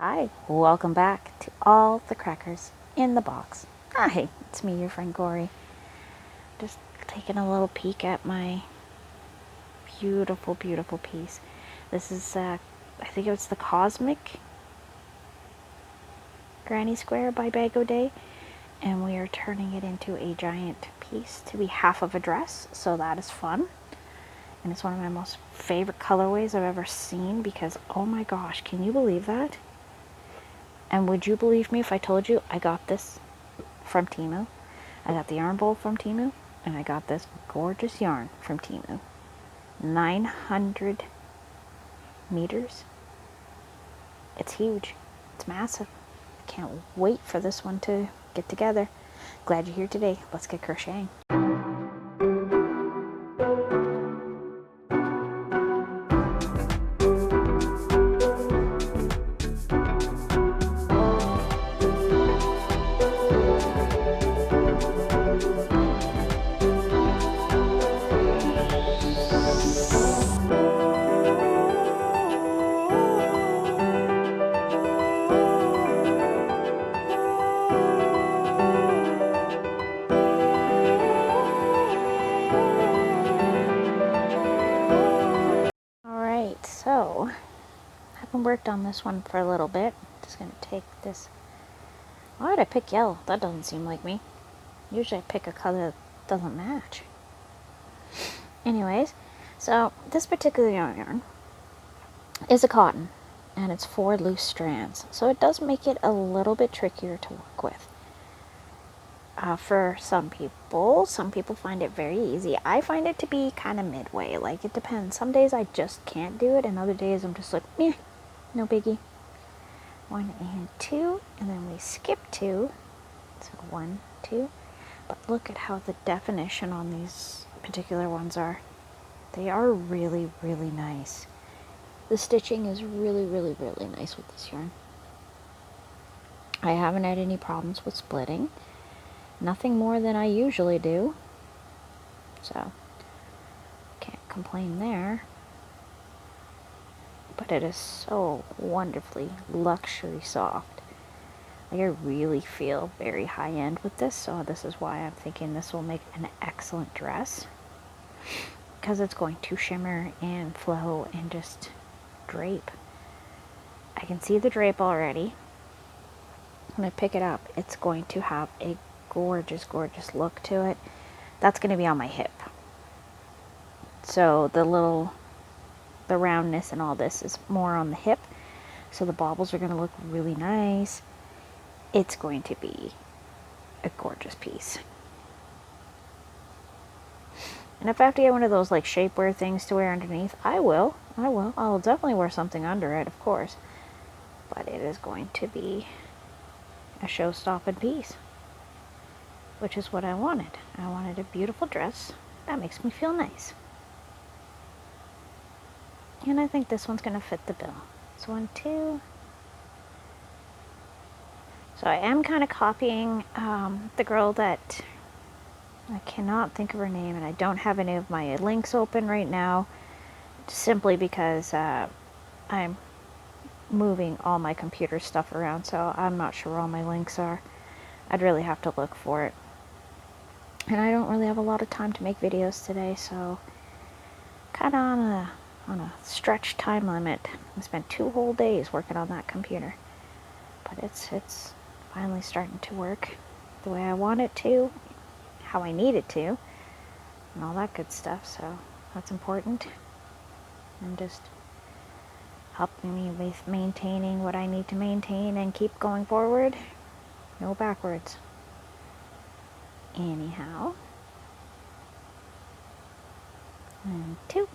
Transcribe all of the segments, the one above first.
Hi, welcome back to All the Crackers in the Box. Hi, it's me, your friend Gory. Just taking a little peek at my beautiful, beautiful piece. This is, I think it's the Cosmic Granny Square by Bag O' Day, and we are turning it into a giant piece to be half of a dress, so that is fun. And it's one of my most favorite colorways I've ever seen because, oh my gosh, can you believe that? And would you believe me if I told you I got this from Temu? I got the yarn bowl from Temu, and I got this gorgeous yarn from Temu. 900 meters. It's huge. It's massive. Can't wait for this one to get together. Glad you're here today. Let's get crocheting. Alright, so I haven't worked on this one for a little bit. Just gonna take this. Why did I pick yellow? That doesn't seem like me. Usually I pick a color that doesn't match. Anyways, so this particular yarn is a cotton, and it's 4 loose strands, so it does make it a little bit trickier to work with. For some people find it very easy. I find it to be kind of midway. Like, it depends. Some days I just can't do it, and other days I'm just like, meh, no biggie. 1 and 2, and then we skip 2. So 1, 2. But look at how the definition on these particular ones are. They are really, really nice. The stitching is really, really, really nice with this yarn. I haven't had any problems with splitting. Nothing more than I usually do. So, can't complain there. But it is so wonderfully luxury soft. Like, I really feel very high end with this, so this is why I'm thinking this will make an excellent dress. Because it's going to shimmer and flow and just drape. I can see the drape already. When I pick it up, it's going to have a gorgeous, gorgeous look to it. That's going to be on my hip. So the roundness and all this is more on the hip. So the baubles are going to look really nice. It's going to be a gorgeous piece. And if I have to get one of those like shapewear things to wear underneath, I will. I'll definitely wear something under it, of course. But it is going to be a show-stopping piece, which is what I wanted. I wanted a beautiful dress that makes me feel nice. And I think this one's going to fit the bill. So 1, 2. So I am kind of copying the girl that I cannot think of her name, and I don't have any of my links open right now, simply because I'm moving all my computer stuff around, so I'm not sure where all my links are. I'd really have to look for it. And I don't really have a lot of time to make videos today, so kind of on a stretched time limit. I spent 2 whole days working on that computer. But it's finally starting to work the way I want it to, how I need it to, and all that good stuff, so that's important. And just helping me with maintaining what I need to maintain and keep going forward. No backwards. Anyhow. 1, 2.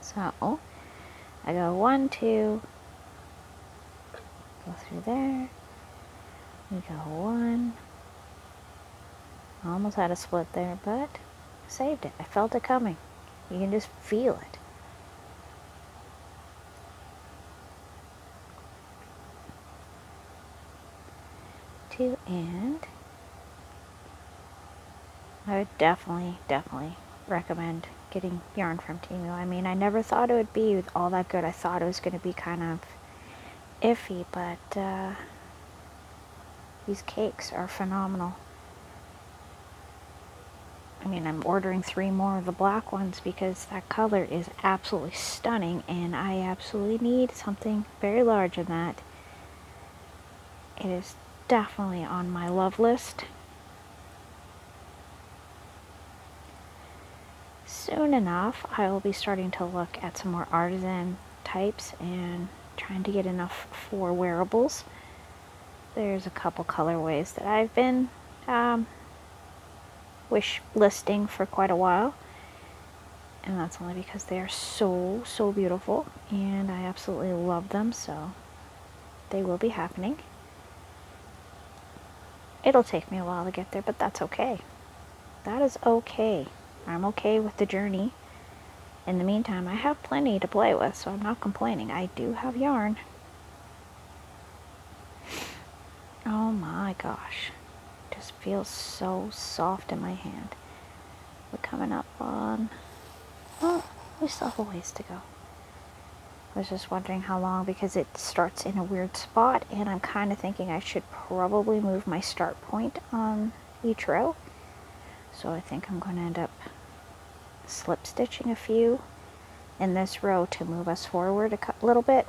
So, I go 1, 2, go through there, we go 1, I almost had a split there, but I saved it. I felt it coming. You can just feel it. Two, and I would definitely recommend getting yarn from Temu. I mean, I never thought it would be all that good. I thought it was going to be kind of iffy, but these cakes are phenomenal. I mean, I'm ordering 3 more of the black ones because that color is absolutely stunning, and I absolutely need something very large in that. It is definitely on my love list. Soon enough, I will be starting to look at some more artisan types and trying to get enough for wearables. There's a couple colorways that I've been wish listing for quite a while, and that's only because they are so beautiful and I absolutely love them, so they will be happening. It'll take me a while to get there, but that's okay. That is okay. I'm okay with the journey. In the meantime, I have plenty to play with, so I'm not complaining. I do have yarn. Oh my gosh. Just feels so soft in my hand. We're coming up on... Oh, we still have a ways to go. I was just wondering how long, because it starts in a weird spot, and I'm kind of thinking I should probably move my start point on each row. So I think I'm going to end up slip stitching a few in this row to move us forward a little bit,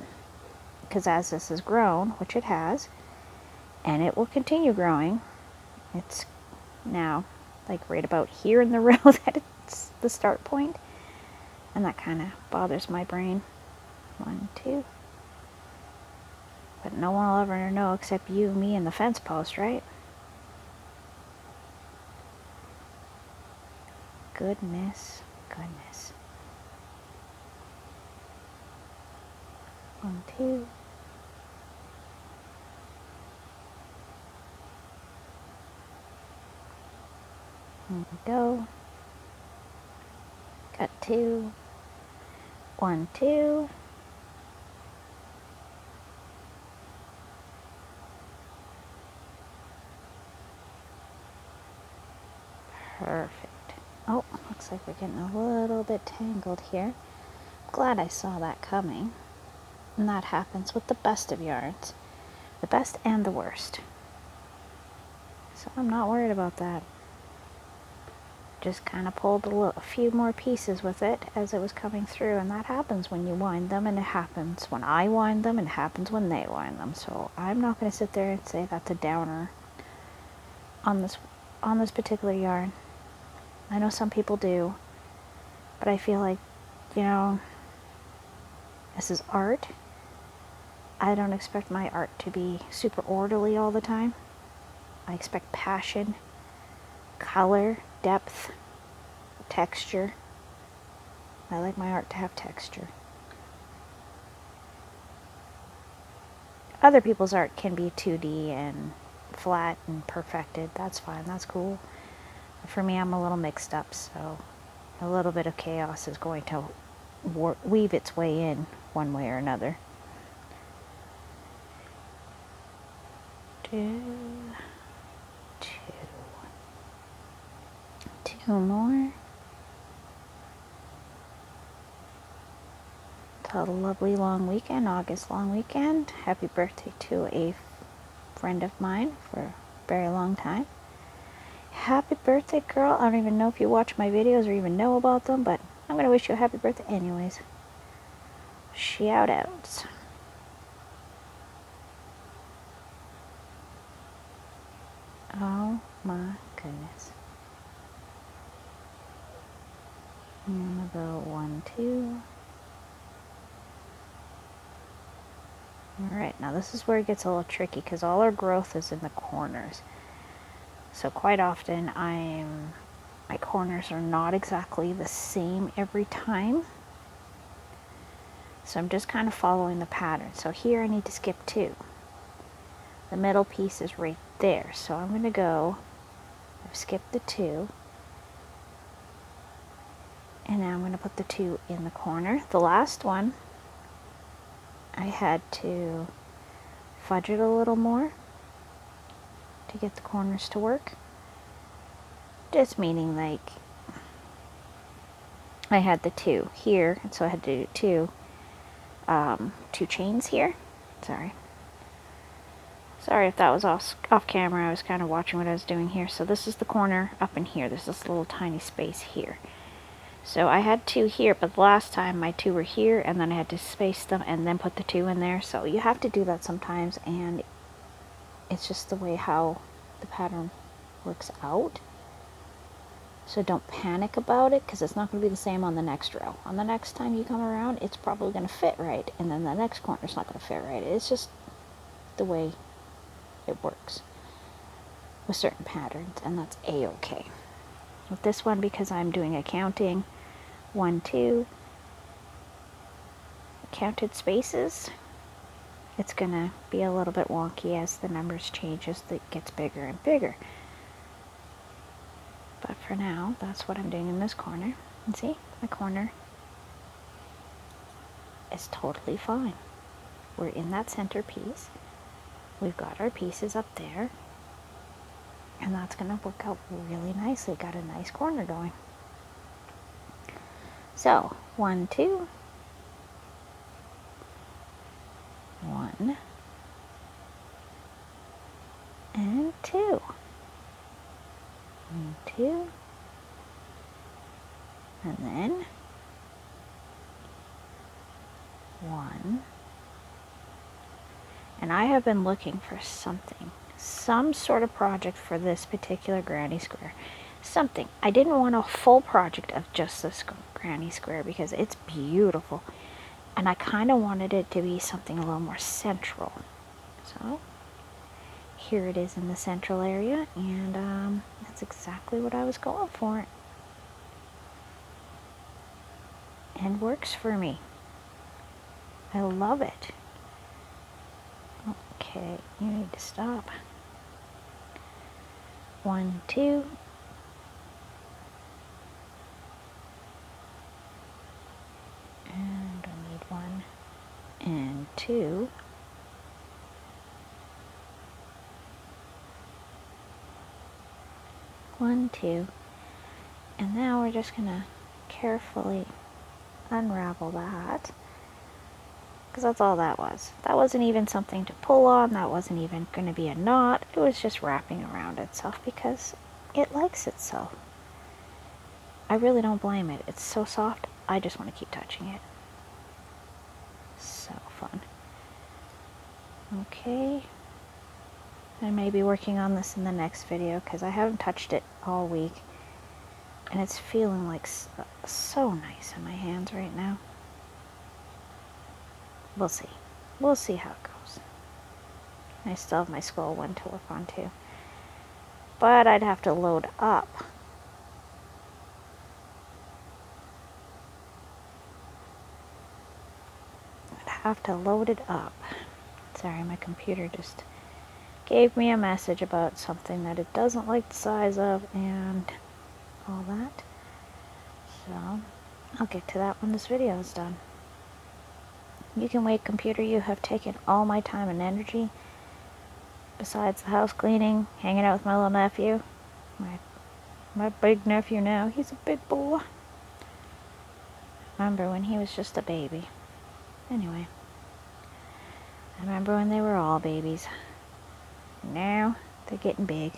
because as this has grown, which it has, and it will continue growing, it's now like right about here in the row that it's the start point, and that kind of bothers my brain. 1, 2, but no one will ever know except you, me, and the fence post, right? Goodness. 1, 2. Here we go. Got 2. 1, 2. Perfect. Oh, looks like we're getting a little bit tangled here. Glad I saw that coming. And that happens with the best of yarns. The best and the worst. So I'm not worried about that. Just kind of pulled a few more pieces with it as it was coming through, and that happens when you wind them, and it happens when I wind them, and it happens when they wind them. So I'm not going to sit there and say that's a downer on this particular yarn. I know some people do, but I feel like, you know, this is art. I don't expect my art to be super orderly all the time. I expect passion, color, depth, texture. I like my art to have texture. Other people's art can be 2D and flat and perfected. That's fine, that's cool. For me, I'm a little mixed up, so a little bit of chaos is going to weave its way in one way or another. 2, 2 more. Till the lovely long weekend, August long weekend. Happy birthday to a friend of mine for a very long time. Happy birthday, girl. I don't even know if you watch my videos or even know about them, but I'm going to wish you a happy birthday anyways. Shout outs. Oh my goodness. I'm going to go 1, 2. Alright, now this is where it gets a little tricky because all our growth is in the corners. So quite often my corners are not exactly the same every time. So I'm just kind of following the pattern. So here I need to skip 2. The middle piece is right there. So I'm going to go, I've skipped the 2. And now I'm going to put the 2 in the corner. The last one, I had to fudge it a little more to get the corners to work. Just meaning like I had the 2 here, and so I had to do 2 chains here. Sorry if that was off camera. I was kind of watching what I was doing here. So this is the corner up in here. There's this little tiny space here. So I had 2 here, but the last time my 2 were here, and then I had to space them and then put the 2 in there. So you have to do that sometimes, and it's just the way how the pattern works out. So don't panic about it, because it's not going to be the same on the next row. On the next time you come around, it's probably going to fit right, and then the next corner's not going to fit right. It's just the way it works with certain patterns, and that's a-okay. With this one, because I'm doing a counting 1, 2 counted spaces, it's gonna be a little bit wonky as the numbers change, as it gets bigger and bigger. But for now, that's what I'm doing in this corner. And see, my corner is totally fine. We're in that center piece. We've got our pieces up there, and that's going to work out really nicely. Got a nice corner going. So 1, 2, 1 and 2, 1, 2, and then 1. And I have been looking for something, some sort of project for this particular granny square. Something. I didn't want a full project of just this granny square because it's beautiful. And I kind of wanted it to be something a little more central. So here it is in the central area, and that's exactly what I was going for. And works for me. I love it. Okay, you need to stop. 1, 2. And I need 1 and 2. One, 2. And now we're just going to carefully unravel that. Because that's all that was. That wasn't even something to pull on. That wasn't even going to be a knot. It was just wrapping around itself because it likes itself. I really don't blame it. It's so soft. I just want to keep touching it. So fun. Okay. I may be working on this in the next video because I haven't touched it all week. And it's feeling like so nice in my hands right now. We'll see. We'll see how it goes. I still have my scroll one to work on too. But I'd have to load up. I'd have to load it up. Sorry, my computer just gave me a message about something that it doesn't like the size of and all that. So I'll get to that when this video is done. You can wait, computer. You have taken all my time and energy. Besides the house cleaning, hanging out with my little nephew. My big nephew now. He's a big boy. Remember when he was just a baby. Anyway. I remember when they were all babies. Now they're getting big.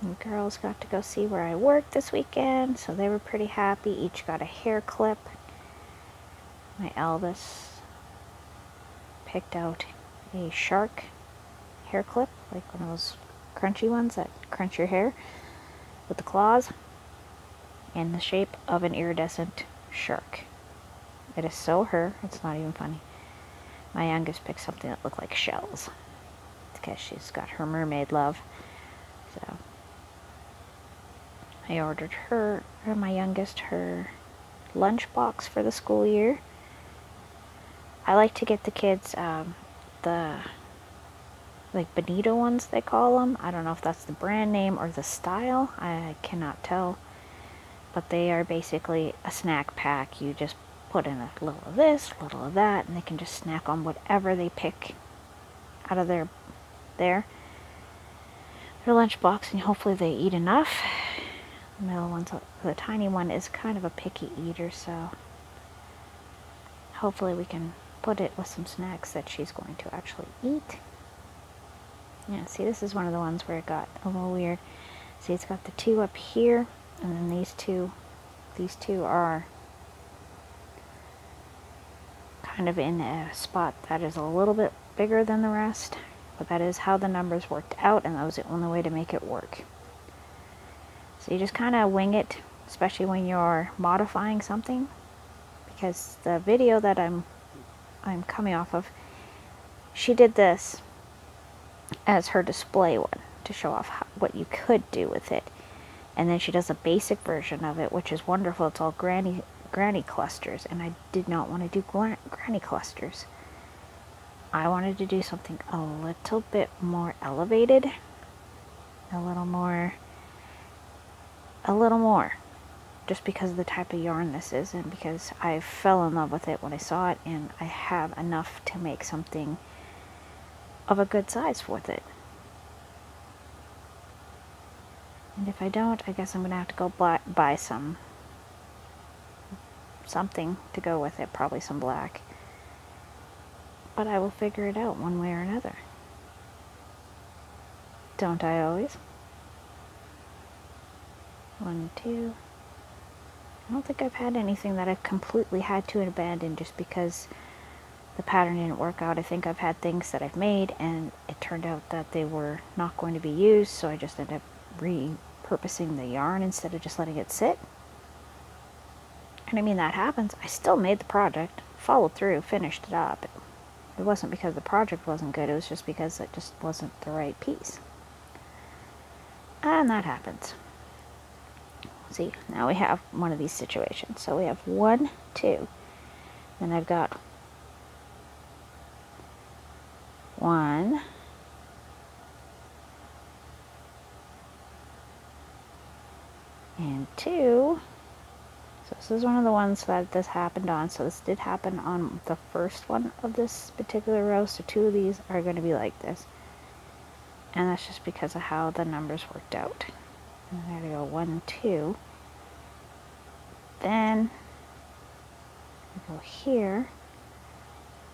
And the girls got to go see where I worked this weekend, so they were pretty happy. Each got a hair clip. My eldest picked out a shark hair clip, like one of those crunchy ones that crunch your hair with the claws, in the shape of an iridescent shark. It is so her, it's not even funny. My youngest picked something that looked like shells because she's got her mermaid love. So I ordered her, or my youngest, her lunch box for the school year. I like to get the kids the like bonito ones, they call them. I don't know if that's the brand name or the style. I cannot tell. But they are basically a snack pack. You just put in a little of this, a little of that, and they can just snack on whatever they pick out of their lunch box, and hopefully they eat enough. The middle one's the tiny one is kind of a picky eater, so hopefully we can put it with some snacks that she's going to actually eat. Yeah, see, this is one of the ones where it got a little weird. See, it's got the two up here, and then these two are kind of in a spot that is a little bit bigger than the rest, but that is how the numbers worked out, and that was the only way to make it work. So you just kind of wing it, especially when you're modifying something, because the video that I'm coming off of, she did this as her display one to show off what you could do with it, and then she does a basic version of it, which is wonderful. It's all granny clusters, and I did not want to do granny clusters. I wanted to do something a little bit more elevated, a little more, just because of the type of yarn this is, and because I fell in love with it when I saw it, and I have enough to make something of a good size with it. And if I don't, I guess I'm going to have to go buy something to go with it, probably some black. But I will figure it out one way or another. Don't I always? 1, 2. I don't think I've had anything that I've completely had to abandon just because the pattern didn't work out. I think I've had things that I've made and it turned out that they were not going to be used, so I just ended up repurposing the yarn instead of just letting it sit. And I mean, that happens. I still made the project, followed through, finished it up. It wasn't because the project wasn't good, it was just because it just wasn't the right piece. And that happens. See, now we have one of these situations. So we have 1, 2. Then I've got 1, and 2. So this is one of the ones that this happened on. So this did happen on the first one of this particular row. So 2 of these are going to be like this. And that's just because of how the numbers worked out. And there we go, 1, 2. Then we go here.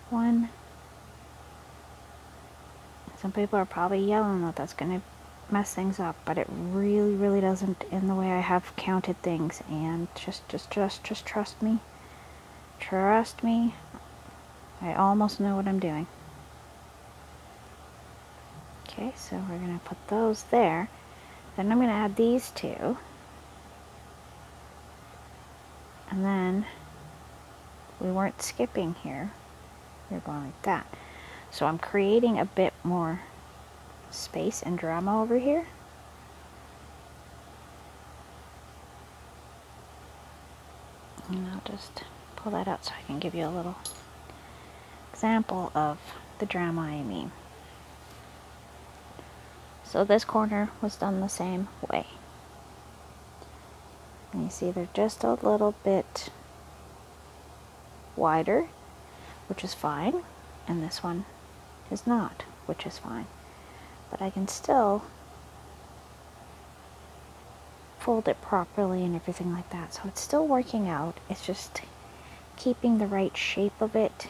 1. Some people are probably yelling that that's going to mess things up, but it really, really doesn't in the way I have counted things. And just trust me. Trust me. I almost know what I'm doing. Okay, so we're going to put those there. Then I'm going to add these 2. And then we weren't skipping here. We're going like that. So I'm creating a bit more space and drama over here. And I'll just pull that out so I can give you a little example of the drama I mean. So this corner was done the same way. And you see they're just a little bit wider, which is fine. And this one is not, which is fine. But I can still fold it properly and everything like that. So it's still working out. It's just keeping the right shape of it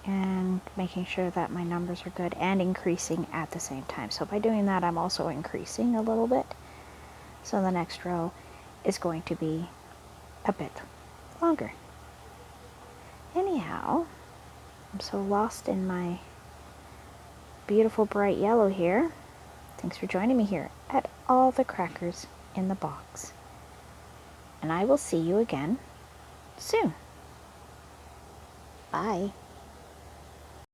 and making sure that my numbers are good and increasing at the same time. So by doing that, I'm also increasing a little bit. So the next row is going to be a bit longer. Anyhow, I'm so lost in my beautiful bright yellow here. Thanks for joining me here at All the Crackers in the Box. And I will see you again soon. Bye.